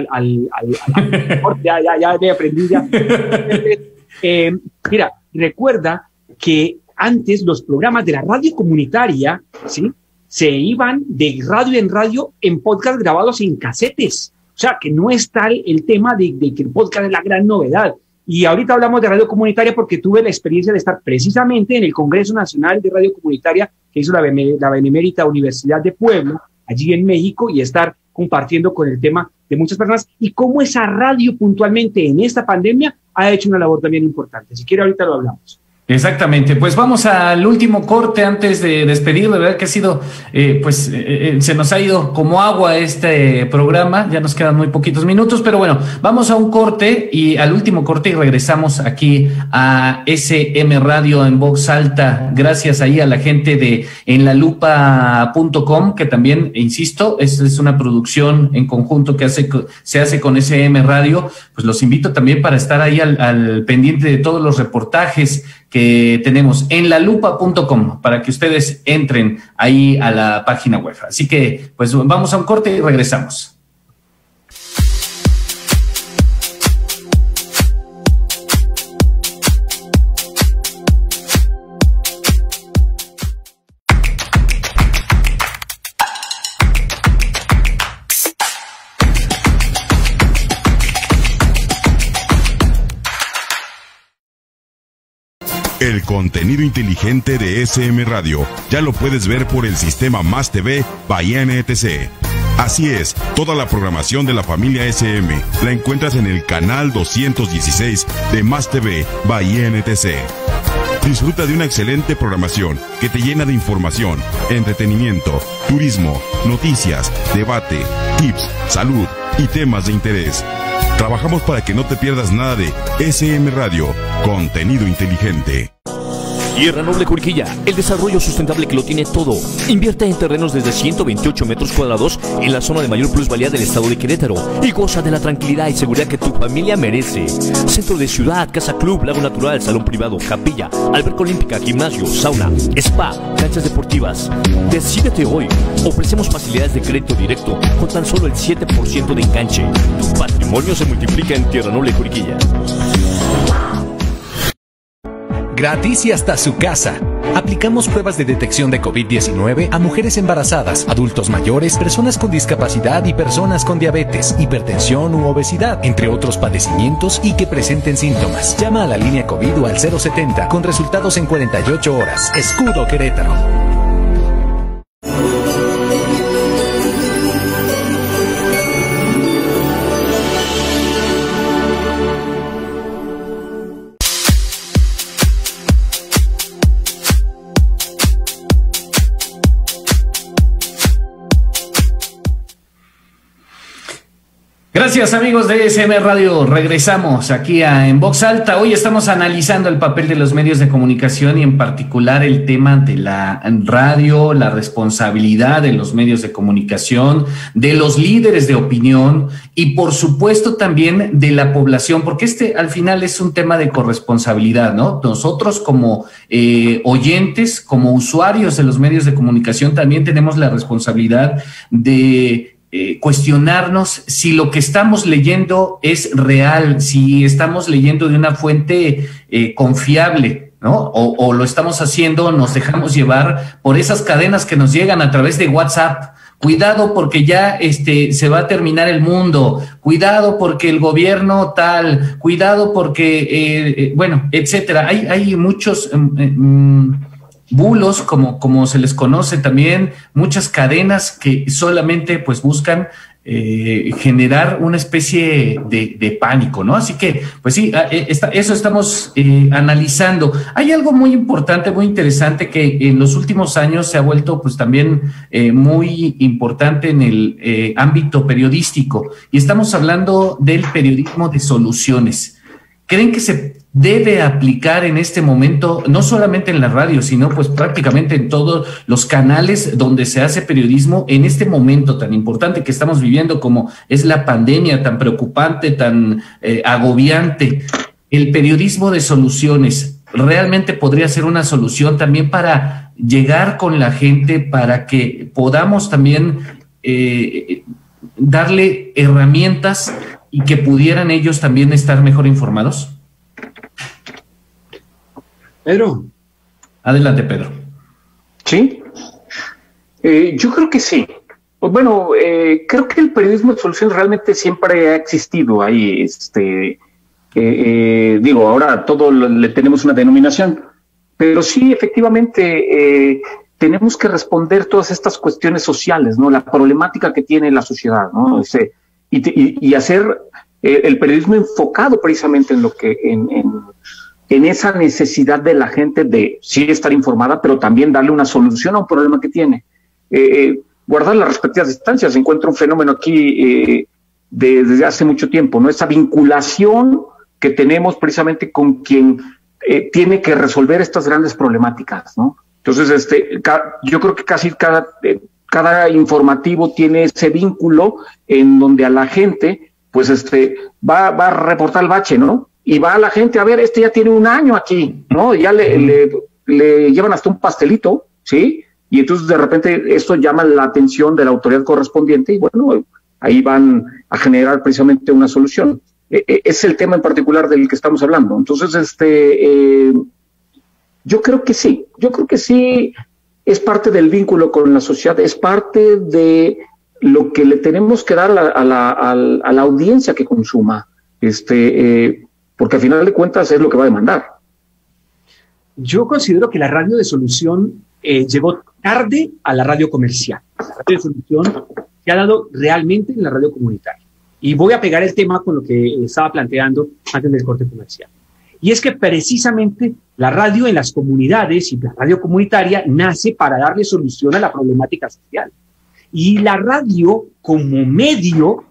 me aprendí ya. Mira, recuerda que antes los programas de la radio comunitaria, ¿sí?, se iban de radio en radio en podcast grabados en casetes. O sea, que no es tal el tema de que el podcast es la gran novedad. Y ahorita hablamos de radio comunitaria porque tuve la experiencia de estar precisamente en el Congreso Nacional de Radio Comunitaria que hizo la Benemérita Universidad de Puebla, allí en México, y estar compartiendo con el tema de muchas personas y cómo esa radio puntualmente en esta pandemia ha hecho una labor también importante. Si quiere, ahorita lo hablamos. Exactamente, pues vamos al último corte antes de despedir. De verdad que ha sido, se nos ha ido como agua este programa, ya nos quedan muy poquitos minutos, pero bueno, vamos a un corte y al último corte y regresamos aquí a SM Radio en voz alta, gracias ahí a la gente de enlalupa.com, que también, insisto, es una producción en conjunto que se hace con SM Radio. Pues los invito también para estar ahí al pendiente de todos los reportajes que tenemos en enlalupa.com para que ustedes entren ahí a la página web. Así que, pues vamos a un corte y regresamos. contenido inteligente de SM Radio ya lo puedes ver por el sistema Más TV by NTC. Así es, toda la programación de la familia SM la encuentras en el canal 216 de Más TV by NTC. Disfruta de una excelente programación que te llena de información, entretenimiento, turismo, noticias, debate, tips, salud y temas de interés. Trabajamos para que no te pierdas nada de SM Radio, contenido inteligente. Tierra Noble Juriquilla, el desarrollo sustentable que lo tiene todo. Invierte en terrenos desde 128 metros cuadrados en la zona de mayor plusvalía del estado de Querétaro y goza de la tranquilidad y seguridad que tu familia merece. Centro de ciudad, casa club, lago natural, salón privado, capilla, alberca olímpica, gimnasio, sauna, spa, canchas deportivas. Decídete hoy. Ofrecemos facilidades de crédito directo con tan solo el 7% de enganche. Tu patrimonio se multiplica en Tierra Noble Juriquilla. Gratis y hasta su casa. Aplicamos pruebas de detección de COVID-19 a mujeres embarazadas, adultos mayores, personas con discapacidad y personas con diabetes, hipertensión u obesidad, entre otros padecimientos y que presenten síntomas. Llama a la línea COVID o al 070 con resultados en 48 horas. Escudo Querétaro. Gracias amigos de SM Radio, regresamos aquí En Voz Alta. Hoy estamos analizando el papel de los medios de comunicación y en particular el tema de la radio, la responsabilidad de los medios de comunicación, de los líderes de opinión y por supuesto también de la población, porque al final es un tema de corresponsabilidad, ¿no? Nosotros como oyentes, como usuarios de los medios de comunicación también tenemos la responsabilidad de cuestionarnos si lo que estamos leyendo es real, si estamos leyendo de una fuente confiable, ¿no? O lo estamos haciendo, nos dejamos llevar por esas cadenas que nos llegan a través de WhatsApp. Cuidado porque ya se va a terminar el mundo, cuidado porque el gobierno tal, cuidado porque, bueno, etcétera. Hay muchos bulos, como se les conoce también, muchas cadenas que solamente pues buscan generar una especie de pánico, ¿no? Así que, pues sí, eso estamos analizando. Hay algo muy importante, muy interesante que en los últimos años se ha vuelto pues también muy importante en el ámbito periodístico y estamos hablando del periodismo de soluciones. ¿Creen que se debe aplicar en este momento, no solamente en la radio, sino pues prácticamente en todos los canales donde se hace periodismo en este momento tan importante que estamos viviendo como es la pandemia, tan preocupante, tan agobiante? El periodismo de soluciones realmente podría ser una solución también para llegar con la gente, para que podamos también darle herramientas y que pudieran ellos también estar mejor informados. Pedro. Adelante, Pedro. Sí, yo creo que sí. Bueno, creo que el periodismo de soluciones realmente siempre ha existido ahí. Digo, ahora todo le tenemos una denominación, pero sí, efectivamente, tenemos que responder todas estas cuestiones sociales, ¿no? La problemática que tiene la sociedad, ¿no? Y hacer el periodismo enfocado precisamente en lo que en esa necesidad de la gente de sí estar informada, pero también darle una solución a un problema que tiene. Guardar las respectivas distancias. Se encuentra un fenómeno aquí desde hace mucho tiempo, ¿no? Esa vinculación que tenemos precisamente con quien tiene que resolver estas grandes problemáticas, ¿no? Entonces, yo creo que casi cada informativo tiene ese vínculo en donde a la gente, pues, va a reportar el bache, ¿no? Y va a la gente, a ver, ya tiene un año aquí, ¿no? Ya le llevan hasta un pastelito, ¿sí? Y entonces de repente esto llama la atención de la autoridad correspondiente y bueno, ahí van a generar precisamente una solución. Es el tema en particular del que estamos hablando. Entonces, yo creo que sí es parte del vínculo con la sociedad, es parte de lo que le tenemos que dar a la audiencia que consuma, porque al final de cuentas es lo que va a demandar. Yo considero que la radio de solución llegó tarde a la radio comercial. La radio de solución se ha dado realmente en la radio comunitaria. Y voy a pegar el tema con lo que estaba planteando antes del corte comercial. Y es que precisamente la radio en las comunidades y la radio comunitaria nace para darle solución a la problemática social. Y la radio como medio,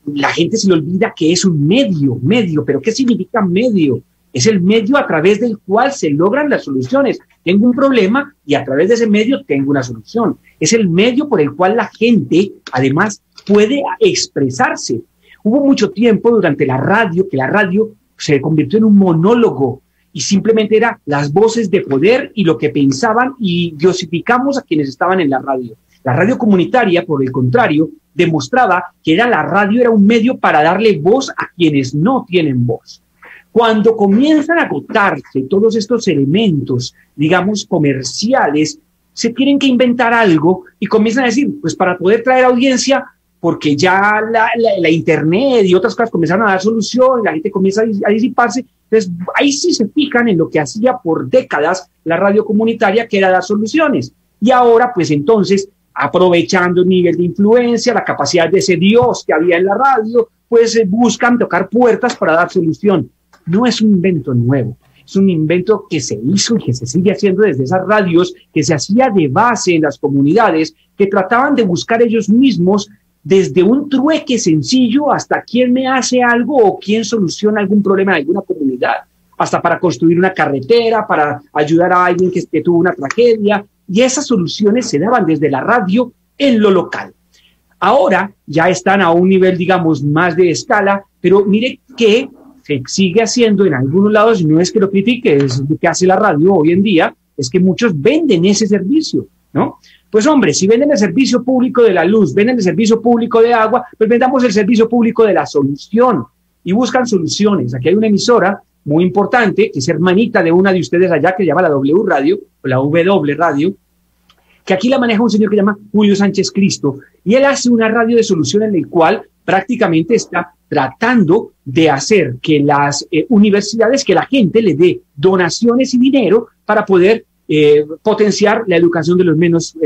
la gente se le olvida que es un medio, pero ¿qué significa medio? Es el medio a través del cual se logran las soluciones. Tengo un problema y a través de ese medio tengo una solución. Es el medio por el cual la gente, además, puede expresarse. Hubo mucho tiempo durante la radio que la radio se convirtió en un monólogo y simplemente era las voces de poder y lo que pensaban, y diosificamos a quienes estaban en la radio. La radio comunitaria, por el contrario, demostraba que la radio era un medio para darle voz a quienes no tienen voz. Cuando comienzan a agotarse todos estos elementos, digamos, comerciales, se tienen que inventar algo y comienzan a decir, pues para poder traer audiencia, porque ya la internet y otras cosas comienzan a dar solución, la gente comienza a disiparse. Entonces, ahí sí se fijan en lo que hacía por décadas la radio comunitaria, que era dar soluciones. Y ahora, pues entonces, aprovechando el nivel de influencia, la capacidad de ese Dios que había en la radio, pues buscan tocar puertas para dar solución. No es un invento nuevo, es un invento que se hizo y que se sigue haciendo desde esas radios, que se hacía de base en las comunidades, que trataban de buscar ellos mismos desde un trueque sencillo hasta quién me hace algo o quién soluciona algún problema de alguna comunidad, hasta para construir una carretera, para ayudar a alguien que tuvo una tragedia, y esas soluciones se daban desde la radio en lo local. Ahora ya están a un nivel, digamos, más de escala, pero mire que se sigue haciendo en algunos lados, y no es que lo critique, es lo que hace la radio hoy en día, es que muchos venden ese servicio, ¿no? Pues hombre, si venden el servicio público de la luz, venden el servicio público de agua, pues vendamos el servicio público de la solución, y buscan soluciones. Aquí hay una emisora muy importante, que es hermanita de una de ustedes allá, que se llama la W Radio, o la W Radio, que aquí la maneja un señor que se llama Julio Sánchez Cristo, y él hace una radio de solución en el cual prácticamente está tratando de hacer que las universidades, que la gente le dé donaciones y dinero para poder potenciar la educación de los menos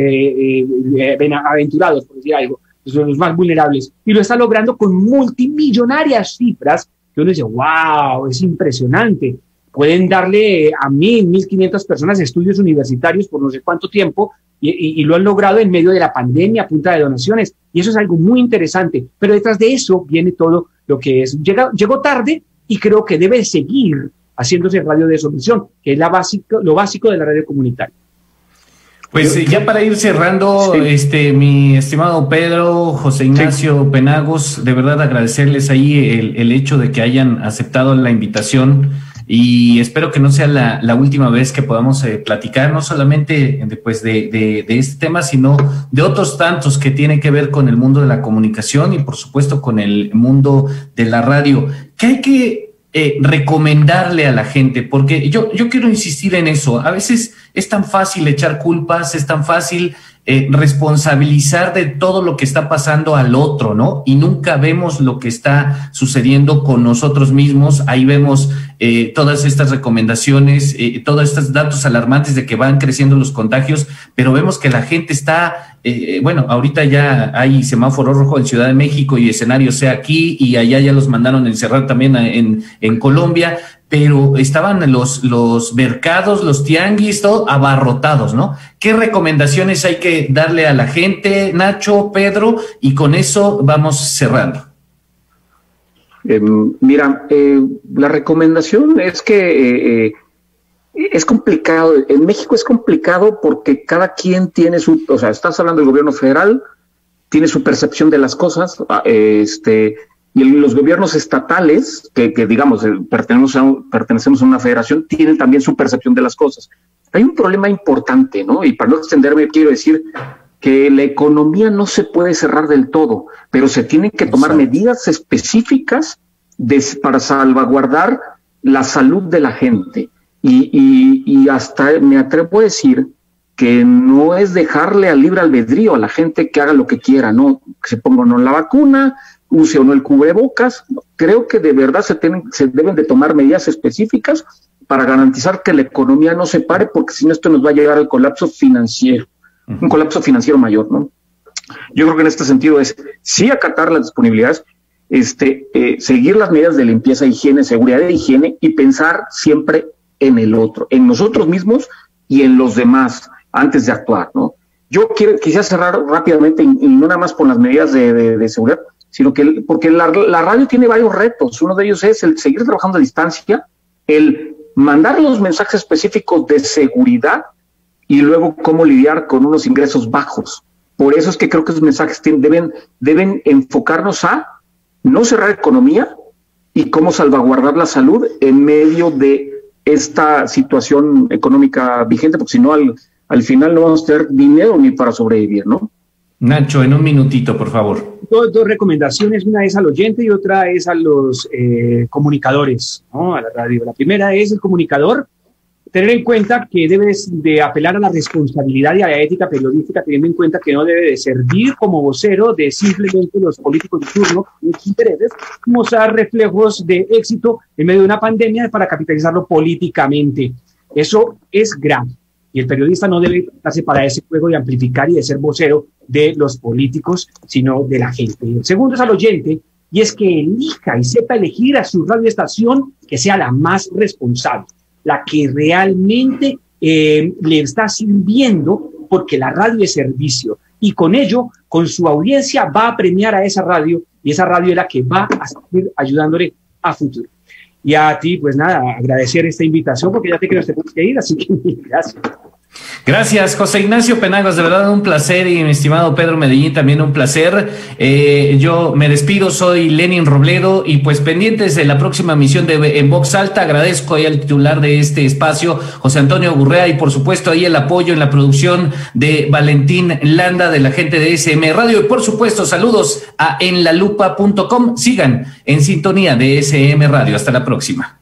aventurados, por decir algo, los más vulnerables, y lo está logrando con multimillonarias cifras que uno dice, wow, es impresionante. Pueden darle a 1.500 personas estudios universitarios por no sé cuánto tiempo, y lo han logrado en medio de la pandemia a punta de donaciones, y eso es algo muy interesante, pero detrás de eso viene todo lo que es. Llegó tarde y creo que debe seguir haciéndose radio de solución, que es lo básico de la radio comunitaria. Pues ya para ir cerrando, sí. Mi estimado Pedro, José Ignacio Penagos, de verdad agradecerles ahí el hecho de que hayan aceptado la invitación, y espero que no sea la última vez que podamos platicar, no solamente pues de este tema, sino de otros tantos que tienen que ver con el mundo de la comunicación y por supuesto con el mundo de la radio. ¿Qué hay que recomendarle a la gente? Porque yo quiero insistir en eso. A veces es tan fácil echar culpas, es tan fácil responsabilizar de todo lo que está pasando al otro, ¿no? Y nunca vemos lo que está sucediendo con nosotros mismos. Ahí vemos todas estas recomendaciones, todos estos datos alarmantes de que van creciendo los contagios, pero vemos que la gente está, bueno, ahorita ya hay semáforo rojo en Ciudad de México y escenario C aquí, y allá ya los mandaron a encerrar también en Colombia, pero estaban los mercados, los tianguis, todo abarrotados, ¿no? ¿Qué recomendaciones hay que darle a la gente, Nacho, Pedro? Y con eso vamos cerrando. Mira, la recomendación es que es complicado. En México es complicado porque cada quien tiene o sea, estás hablando del gobierno federal, tiene su percepción de las cosas, y los gobiernos estatales, que digamos, pertenecemos a una federación, tienen también su percepción de las cosas. Hay un problema importante, ¿no? Y para no extenderme, quiero decir que la economía no se puede cerrar del todo, pero se tienen que tomar medidas específicas para salvaguardar la salud de la gente. Y hasta me atrevo a decir que no es dejarle al libre albedrío a la gente que haga lo que quiera, ¿no? Que se ponga o no la vacuna, use o no el cubrebocas. Creo que de verdad se deben de tomar medidas específicas para garantizar que la economía no se pare, porque si no esto nos va a llevar al colapso financiero, un colapso financiero mayor, ¿no? Yo creo que en este sentido es sí acatar las disponibilidades, seguir las medidas de limpieza, higiene, seguridad de higiene y pensar siempre en el otro, en nosotros mismos y en los demás antes de actuar, ¿no? Yo quisiera cerrar rápidamente, y no nada más por las medidas de seguridad, sino que porque la radio tiene varios retos. Uno de ellos es el seguir trabajando a distancia, el mandar los mensajes específicos de seguridad y luego cómo lidiar con unos ingresos bajos. Por eso es que creo que esos mensajes deben enfocarnos a no cerrar economía y cómo salvaguardar la salud en medio de esta situación económica vigente, porque si no, al final no vamos a tener dinero ni para sobrevivir, ¿no? Nacho, en un minutito, por favor. Dos recomendaciones, una es al oyente y otra es a los comunicadores, ¿no? A la radio. La primera es el comunicador, tener en cuenta que debes de apelar a la responsabilidad y a la ética periodística, teniendo en cuenta que no debe de servir como vocero de simplemente los políticos de turno, sus intereses, mostrar reflejos de éxito en medio de una pandemia para capitalizarlo políticamente. Eso es grave. Y el periodista no debe darse para ese juego de amplificar y de ser vocero de los políticos, sino de la gente. Y el segundo es al oyente, y es que elija y sepa elegir a su radioestación que sea la más responsable, la que realmente le está sirviendo, porque la radio es servicio. Y con ello, con su audiencia, va a premiar a esa radio, y esa radio es la que va a seguir ayudándole a futuro. Y a ti, pues nada, agradecer esta invitación, porque ya te quiero tenemos que ir, así que gracias. Gracias, José Ignacio Penagos, de verdad un placer, y mi estimado Pedro Medellín, también un placer. Yo me despido, soy Lenin Robledo, y pues pendientes de la próxima emisión de En Voz Alta. Agradezco ahí al titular de este espacio, José Antonio Gurrea, y por supuesto ahí el apoyo en la producción de Valentín Landa, de la gente de SM Radio, y por supuesto saludos a enlalupa.com. Sigan en sintonía de SM Radio. Hasta la próxima.